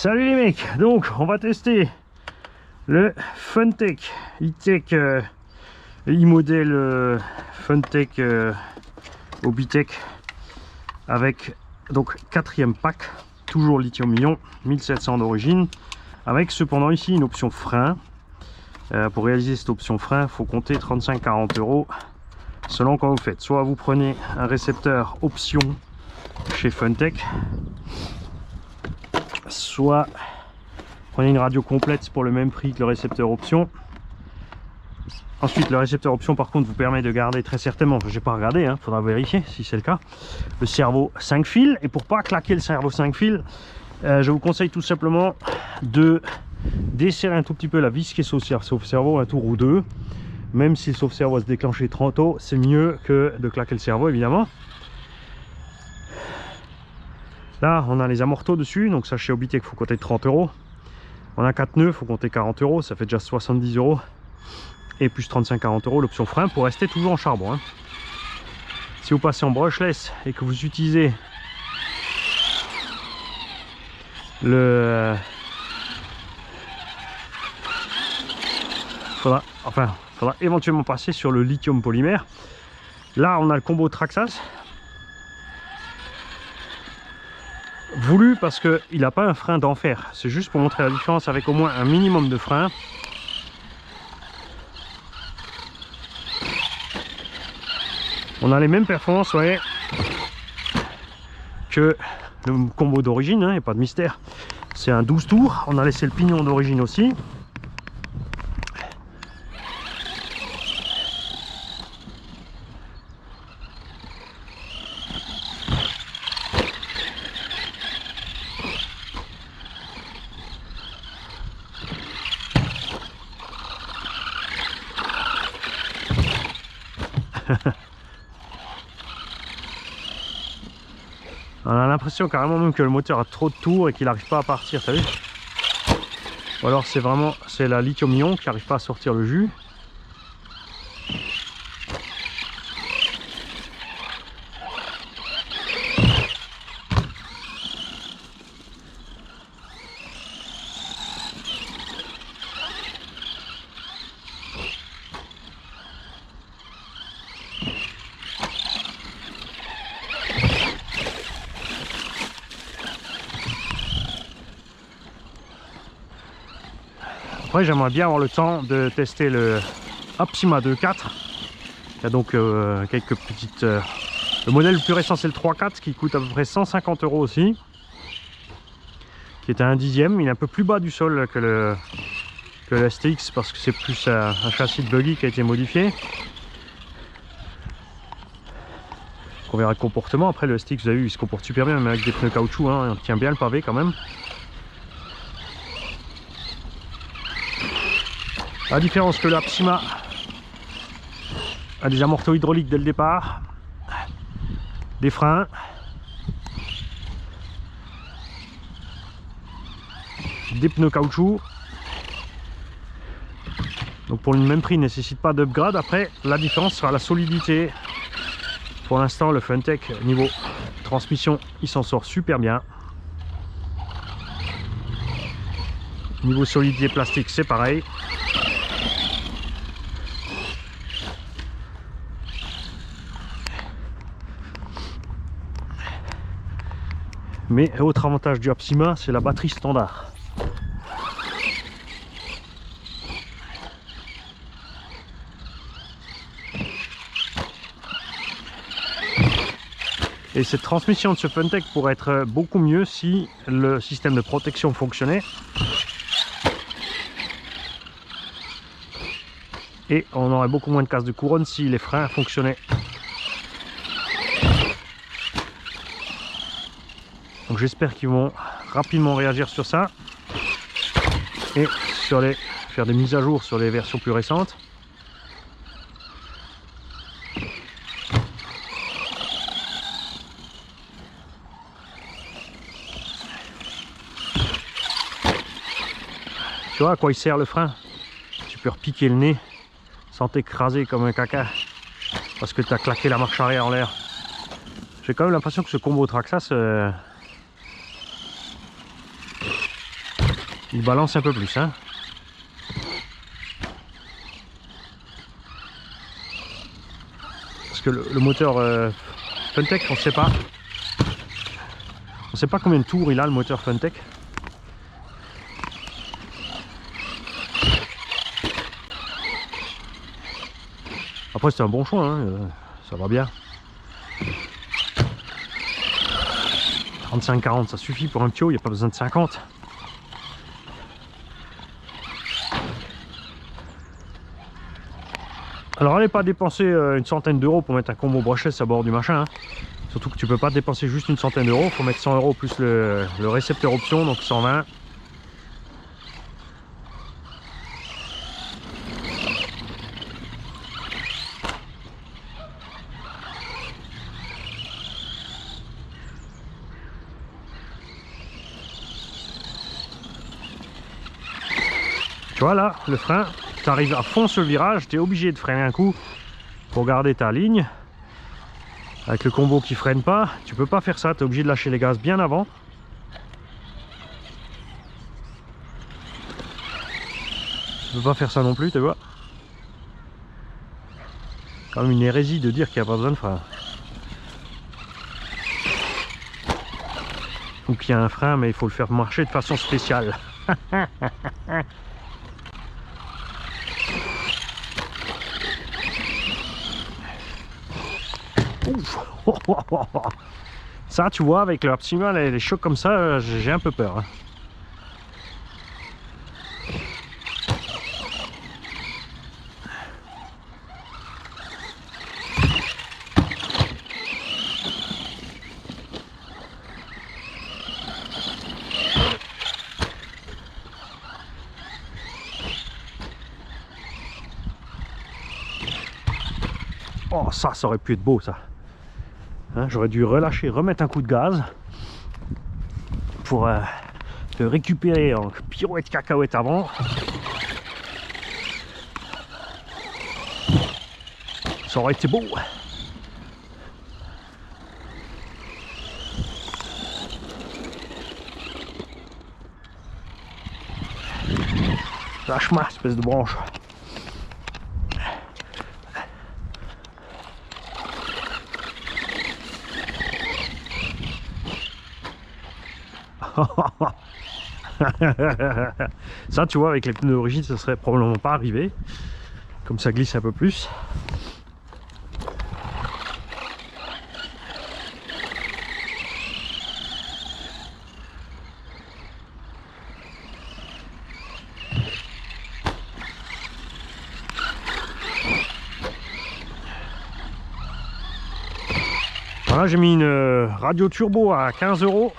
Salut les mecs, donc on va tester le Funtech e-tech e-modèle Funtech Obitech avec donc 4e pack, toujours lithium-ion, 1700 d'origine, avec cependant ici une option frein. Pour réaliser cette option frein, il faut compter 35-40 € selon quand vous faites. Soit vous prenez un récepteur option chez Funtech, soit prenez une radio complète pour le même prix que le récepteur option. Ensuite, le récepteur option par contre vous permet de garder très certainement, je n'ai pas regardé, il faudra vérifier si c'est le cas, le cerveau 5 fils. Et pour pas claquer le cerveau 5 fils, je vous conseille tout simplement de desserrer un tout petit peu la vis qui est sauve-cerveau, un tour ou deux. Même si le sauve-cerveau va se déclencher 30 tôt, c'est mieux que de claquer le cerveau évidemment. Là on a les amortos dessus, donc ça chez Obitech il faut compter 30 €. On a 4 nœuds, il faut compter 40 €, ça fait déjà 70 €. Et plus 35-40 € l'option frein pour rester toujours en charbon. Si vous passez en brushless et que vous utilisez le... faudra éventuellement passer sur le lithium polymère. Là on a le combo Traxxas. Voulu parce qu'il n'a pas un frein d'enfer, c'est juste pour montrer la différence avec au moins un minimum de frein. On a les mêmes performances, ouais, que le combo d'origine, il n'y a pas de mystère. C'est un 12 tours, on a laissé le pignon d'origine aussi. On a l'impression carrément même que le moteur a trop de tours et qu'il n'arrive pas à partir, t'as vu? Ou alors c'est vraiment la lithium-ion qui n'arrive pas à sortir le jus. Après j'aimerais bien avoir le temps de tester le Optima 2.4. Il y a donc quelques petites... le modèle le plus récent c'est le 3.4 qui coûte à peu près 150 € aussi. Qui est à 1/10, il est un peu plus bas du sol que le STX parce que c'est plus un châssis de buggy qui a été modifié. On verra le comportement. Après le STX vous avez vu il se comporte super bien même avec des pneus caoutchouc, on tient bien le pavé quand même. La différence que l'Optima a des amortos hydrauliques dès le départ, des freins, des pneus caoutchouc. Donc pour le même prix, il ne nécessite pas d'upgrade. Après, la différence sera la solidité. Pour l'instant, le Funtech niveau transmission, il s'en sort super bien. Niveau solidité plastique, c'est pareil. Mais autre avantage du Optima, c'est la batterie standard. Et cette transmission de ce Funtech pourrait être beaucoup mieux si le système de protection fonctionnait. Et on aurait beaucoup moins de casse de couronne si les freins fonctionnaient. Donc j'espère qu'ils vont rapidement réagir sur ça et faire des mises à jour sur les versions plus récentes. Tu vois à quoi il sert le frein? Tu peux repiquer le nez sans t'écraser comme un caca parce que tu as claqué la marche arrière en l'air. J'ai quand même l'impression que ce combo Traxxas il balance un peu plus, hein. Parce que le moteur Funtech, on sait pas. On sait pas combien de tours il a, le moteur Funtech. Après c'est un bon choix, hein, ça va bien. 35-40 ça suffit pour un Pio, il n'y a pas besoin de 50. Alors allez pas dépenser une centaine d'euros pour mettre un combo brushless à bord du machin, hein. Surtout que tu peux pas dépenser juste une centaine d'euros, il faut mettre 100 euros plus le récepteur option, donc 120. Tu vois là, le frein, tu arrives à fond sur le virage, tu es obligé de freiner un coup pour garder ta ligne. Avec le combo qui freine pas, tu peux pas faire ça, tu es obligé de lâcher les gaz bien avant. Tu peux pas faire ça non plus, tu vois. C'est quand même une hérésie de dire qu'il n'y a pas besoin de frein. Ou qu'il y a un frein, mais il faut le faire marcher de façon spéciale. Ça, tu vois, avec le Optima, les chocs comme ça, j'ai un peu peur, hein. Oh, ça aurait pu être beau, ça. Hein, j'aurais dû relâcher, remettre un coup de gaz pour le récupérer en pirouette cacahuète avant. Ça aurait été beau. Lâche-moi, espèce de branche. Ça, tu vois, avec les pneus d'origine, ça serait probablement pas arrivé. Comme ça glisse un peu plus. Voilà, j'ai mis une radio turbo à 15 €.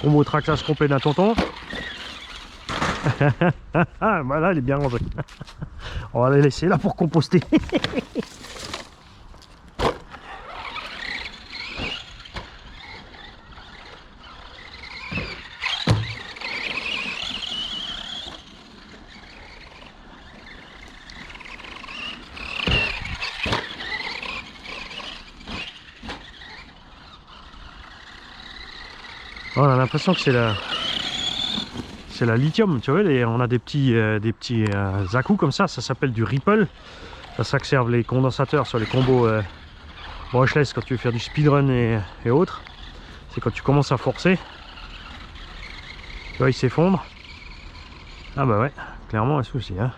Combo trackless complet d'un tonton. Voilà, il est bien rangé. On va les laisser là pour composter. On a l'impression que c'est la lithium, tu vois, on a des petits à-coups comme ça s'appelle du Ripple. Ça que servent les condensateurs sur les combos brushless quand tu veux faire du speedrun et autres. C'est quand tu commences à forcer. Tu vois, il s'effondre. Ah bah ouais, clairement un souci, hein.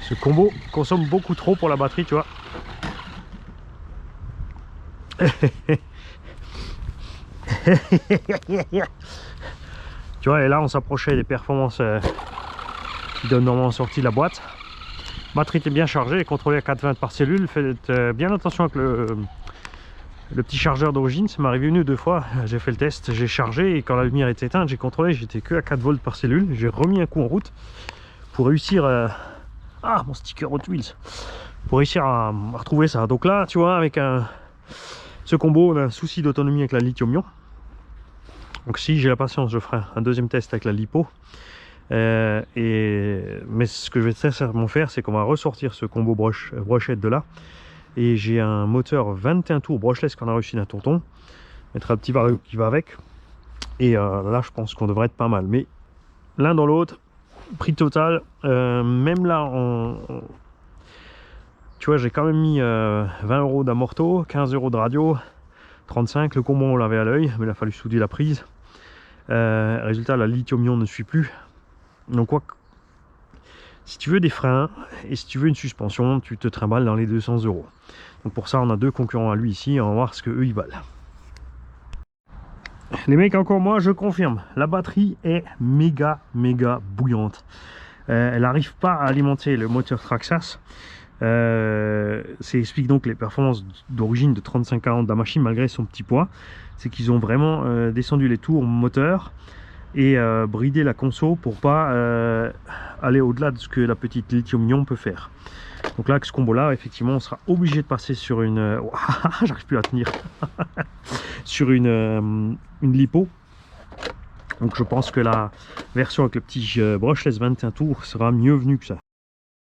Ce combo consomme beaucoup trop pour la batterie, tu vois. Tu vois, et là on s'approchait des performances qui donnent normalement en sortie de la boîte. Batterie était bien chargée et contrôlée à 420 par cellule. Faites bien attention avec le petit chargeur d'origine. Ça m'est arrivé une ou deux fois. J'ai fait le test, j'ai chargé et quand la lumière était éteinte, j'ai contrôlé, j'étais que à 4 volts par cellule. J'ai remis un coup en route pour réussir ah, mon sticker Hot Wheels, pour réussir à retrouver ça. Donc là, tu vois, avec ce combo, on a un souci d'autonomie avec la lithium-ion. Donc si j'ai la patience, je ferai un deuxième test avec la lipo. Mais ce que je vais sincèrement faire, c'est qu'on va ressortir ce combo brochette de là Et j'ai un moteur 21 tours brushless qu'on a reçu d'un tonton. Mettre un petit vario qui va avec. Et là, je pense qu'on devrait être pas mal. Mais l'un dans l'autre, prix total, même là, tu vois, j'ai quand même mis 20 € d'amorto, 15 € de radio, 35. Le combo, on l'avait à l'œil, mais il a fallu souder la prise. Résultat, la lithium-ion ne suit plus. Donc, quoi, si tu veux des freins et si tu veux une suspension, tu te trimbales dans les 200 €. Donc, pour ça, on a deux concurrents à lui ici. On va voir ce qu'eux ils valent. Les mecs, encore moi, je confirme, la batterie est méga bouillante. Elle n'arrive pas à alimenter le moteur Traxxas. Ça explique donc les performances d'origine de 35-40 de la machine malgré son petit poids. C'est qu'ils ont vraiment descendu les tours moteur et bridé la conso pour pas aller au-delà de ce que la petite lithium-ion peut faire. Donc là, avec ce combo là, effectivement, on sera obligé de passer sur une j'arrive plus à tenir sur une lipo. Donc je pense que la version avec le petit brushless 21 tours sera mieux venue que ça.